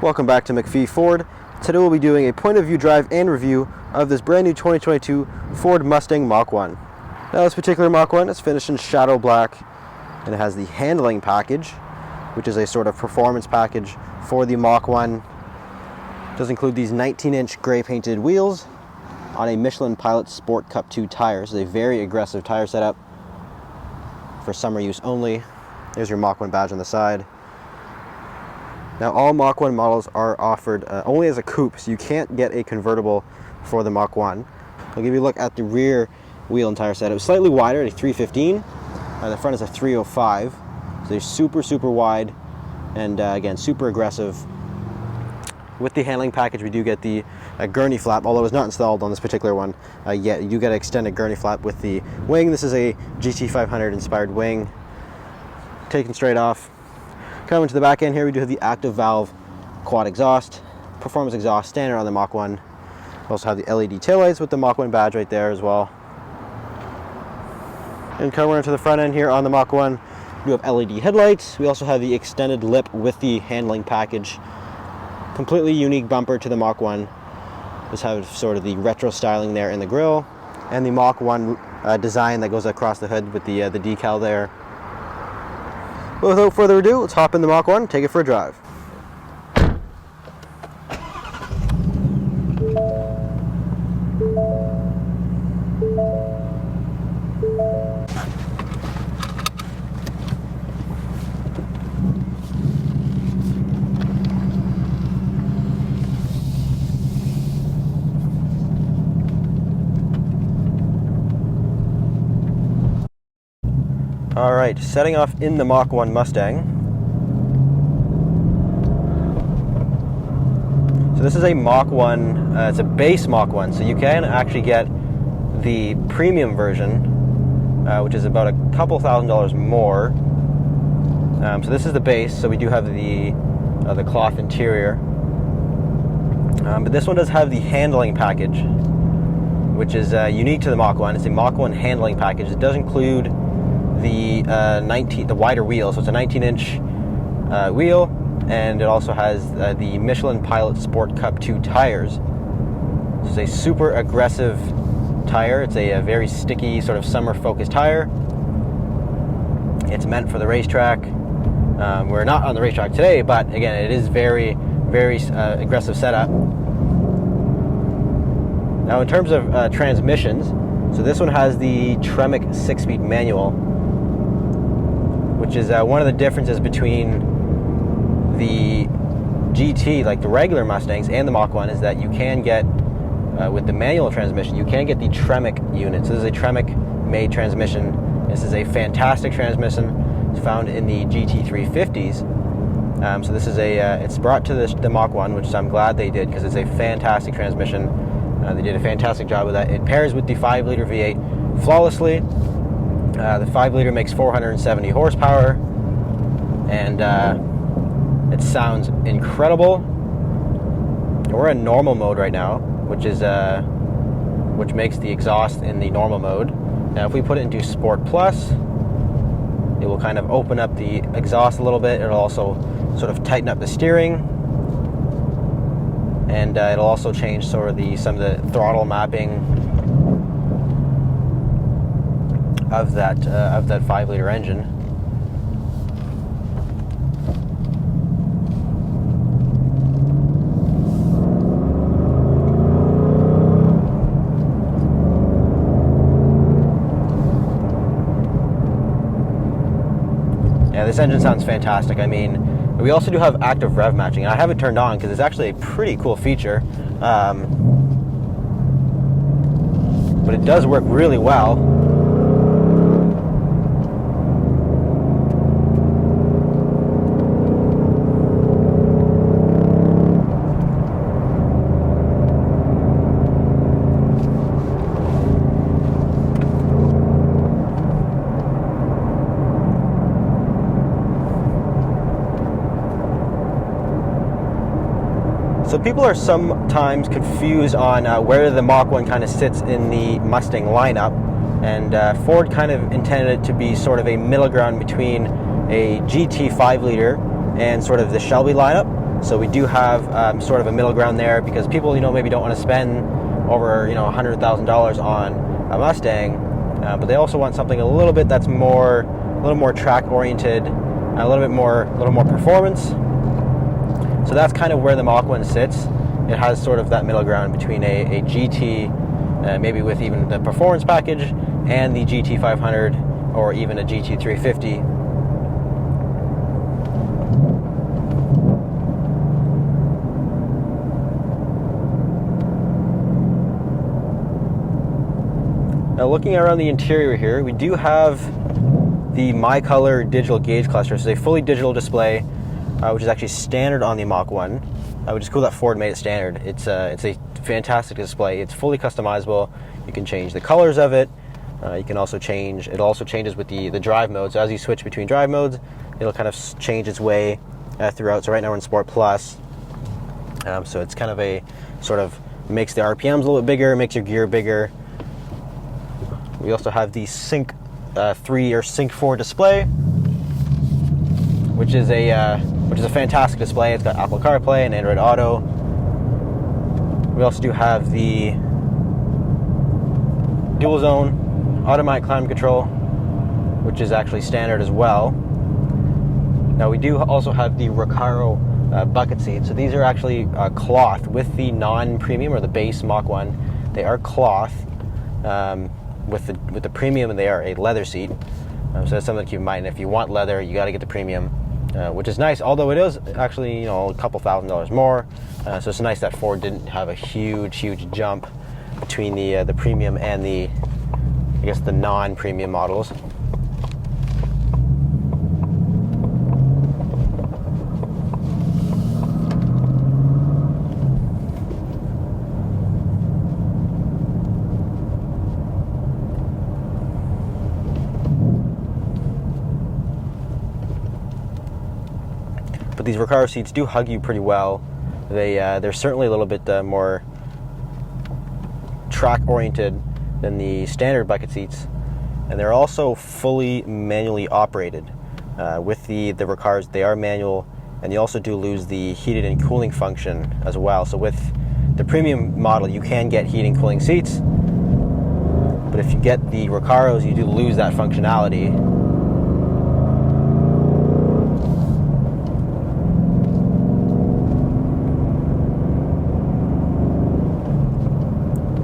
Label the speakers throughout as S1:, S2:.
S1: Welcome back to McPhee Ford. Today we'll be doing a point of view drive and review of this brand new 2022 Ford Mustang Mach 1. Now this particular Mach 1 is finished in shadow black and it has the handling package, which is a sort of performance package for the Mach 1. It does include these 19-inch gray painted wheels on a Michelin Pilot Sport Cup 2 tires. It's a very aggressive tire setup for summer use only. There's your Mach 1 badge on the side. Now all Mach 1 models are offered only as a coupe, so you can't get a convertible for the Mach 1. I'll give you a look at the rear wheel and tire setup. It's slightly wider at a 315. The front is a 305. So they're super wide and again, super aggressive. With the handling package, we do get the gurney flap, although it's not installed on this particular one yet. You do get an extended gurney flap with the wing. This is a GT500 inspired wing. Taken straight off. Coming to the back end here, we do have the active valve quad exhaust, performance exhaust, standard on the Mach 1. We also have the LED taillights with the Mach 1 badge right there as well. And coming into the front end here on the Mach 1, we have LED headlights. We also have the extended lip with the handling package. Completely unique bumper to the Mach 1. Just have sort of the retro styling there in the grille, and the Mach 1 design that goes across the hood with the decal there. But without further ado, let's hop in the Mach 1 and take it for a drive. Alright, setting off in the Mach 1 Mustang. So this is a Mach 1, it's a base Mach 1, so you can actually get the premium version, which is about a couple $1,000s more. So this is the base, so we do have the cloth interior. But this one does have the handling package, which is unique to the Mach 1. It's a Mach 1 handling package. It does include the wider wheel, so it's a 19-inch wheel, and it also has the Michelin Pilot Sport Cup 2 tires. This is a super aggressive tire. It's a very sticky, sort of summer-focused tire. It's meant for the racetrack. We're not on the racetrack today, but again, it is very aggressive setup. Now, in terms of transmissions, so this one has the Tremec 6-speed manual, which is one of the differences between the GT, like the regular Mustangs, and the Mach 1, is that you can get, with the manual transmission, you can get the Tremec unit. So this is a Tremec-made transmission. This is a fantastic transmission. It's found in the GT350s. So this is it's brought to the Mach 1, which I'm glad they did, because it's a fantastic transmission. They did a fantastic job with that. It pairs with the 5-liter V8 flawlessly. The 5-liter makes 470 horsepower, and it sounds incredible. We're in normal mode right now, which makes the exhaust in the normal mode. Now, if we put it into Sport Plus, it will kind of open up the exhaust a little bit. It'll also sort of tighten up the steering. And it'll also change sort of some of the throttle mapping of that 5-liter engine. Yeah, this engine sounds fantastic. I mean, we also do have active rev matching. I have it turned on because it's actually a pretty cool feature. But it does work really well. So people are sometimes confused on where the Mach 1 kind of sits in the Mustang lineup, and Ford kind of intended it to be sort of a middle ground between a GT 5-liter and sort of the Shelby lineup. So we do have sort of a middle ground there, because people, maybe don't want to spend over, $100,000 on a Mustang, but they also want something a little bit that's a little more track oriented, a little more performance. So that's kind of where the Mach 1 sits. It has sort of that middle ground between a GT, maybe with even the performance package, and the GT 500 or even a GT 350. Now looking around the interior here, we do have the MyColor digital gauge cluster. So it's a fully digital display, which is actually standard on the Mach 1, which is cool that Ford made it standard. It's a fantastic display. It's fully customizable. You can change the colors of it. You can also change, it also changes with the drive mode. So as you switch between drive modes, it'll kind of change its way throughout. So right now we're in Sport Plus. So it's kind of a sort of makes the RPMs a little bit bigger, makes your gear bigger. We also have the Sync 3 or Sync 4 display, which is a fantastic display. It's got Apple CarPlay and Android Auto. We also do have the dual zone automatic climate control, which is actually standard as well. Now we do also have the Recaro bucket seats. So these are actually cloth with the non-premium or the base Mach 1. They are cloth. With the premium, they are a leather seat. So that's something to keep in mind. If you want leather, you got to get the premium, which is nice. Although it is actually a couple $1,000s more. So it's nice that Ford didn't have a huge jump between the premium and the non-premium models. But these Recaro seats do hug you pretty well. They're certainly a little bit more track oriented than the standard bucket seats, and they're also fully manually operated. With the Recaros, they are manual, and you also do lose the heated and cooling function as well. So with the premium model, you can get heating and cooling seats, but if you get the Recaros, you do lose that functionality.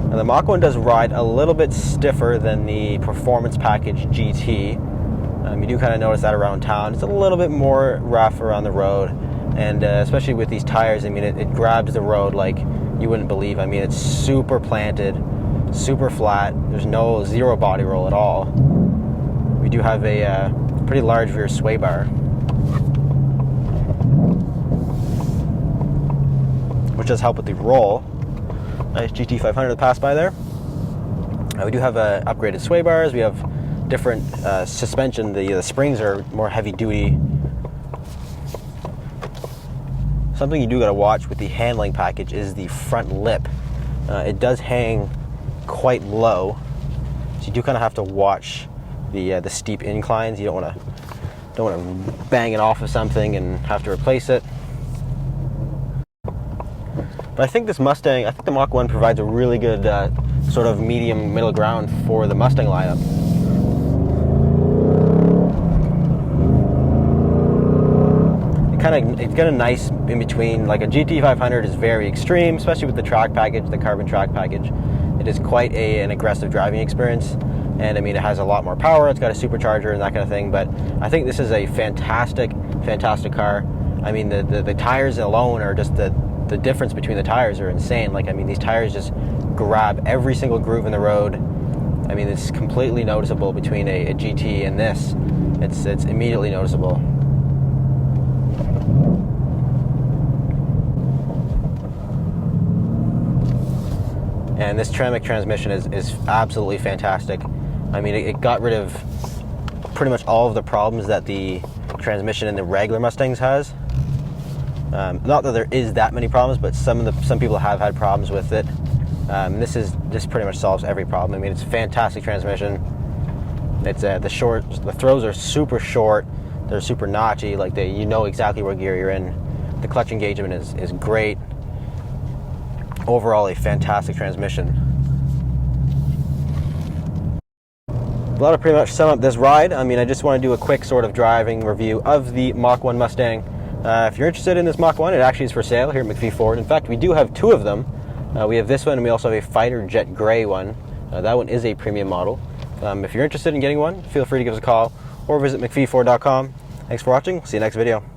S1: And the Mach 1 does ride a little bit stiffer than the performance package GT. You do kind of notice that around town. It's a little bit more rough around the road, and especially with these tires, I mean, it grabs the road like you wouldn't believe. I mean, it's super planted, super flat. There's zero body roll at all. We do have a pretty large rear sway bar, which does help with the roll. Nice GT 500 to pass by there. We do have upgraded sway bars. We have different suspension. The springs are more heavy duty. Something you do got to watch with the handling package is the front lip. It does hang quite low, so you do kind of have to watch the steep inclines. You don't want to bang it off of something and have to replace it. But I think the Mach 1 provides a really good sort of medium middle ground for the Mustang lineup. It's kind of nice in between. Like a GT 500 is very extreme, especially with the track package, the carbon track package. It is quite an aggressive driving experience, and I mean, it has a lot more power. It's got a supercharger and that kind of thing. But I think this is a fantastic car. I mean, the tires alone are just the difference between the tires are insane. Like, I mean, these tires just grab every single groove in the road. I mean, it's completely noticeable between a GT and this. It's immediately noticeable. And this Tremec transmission is absolutely fantastic. I mean, it got rid of pretty much all of the problems that the transmission in the regular Mustangs has. Not that there is that many problems, but some people have had problems with it. This pretty much solves every problem. I mean, it's a fantastic transmission. It's the throws are super short. They're super notchy. Like you know exactly what gear you're in. The clutch engagement is great. Overall, a fantastic transmission. That'll pretty much sum up this ride. I mean, I just want to do a quick sort of driving review of the Mach 1 Mustang. If you're interested in this Mach 1, it actually is for sale here at McPhee Ford. In fact, we do have two of them. We have this one, and we also have a fighter jet gray one. That one is a premium model. If you're interested in getting one, feel free to give us a call or visit mcpheeford.com. Thanks for watching. See you next video.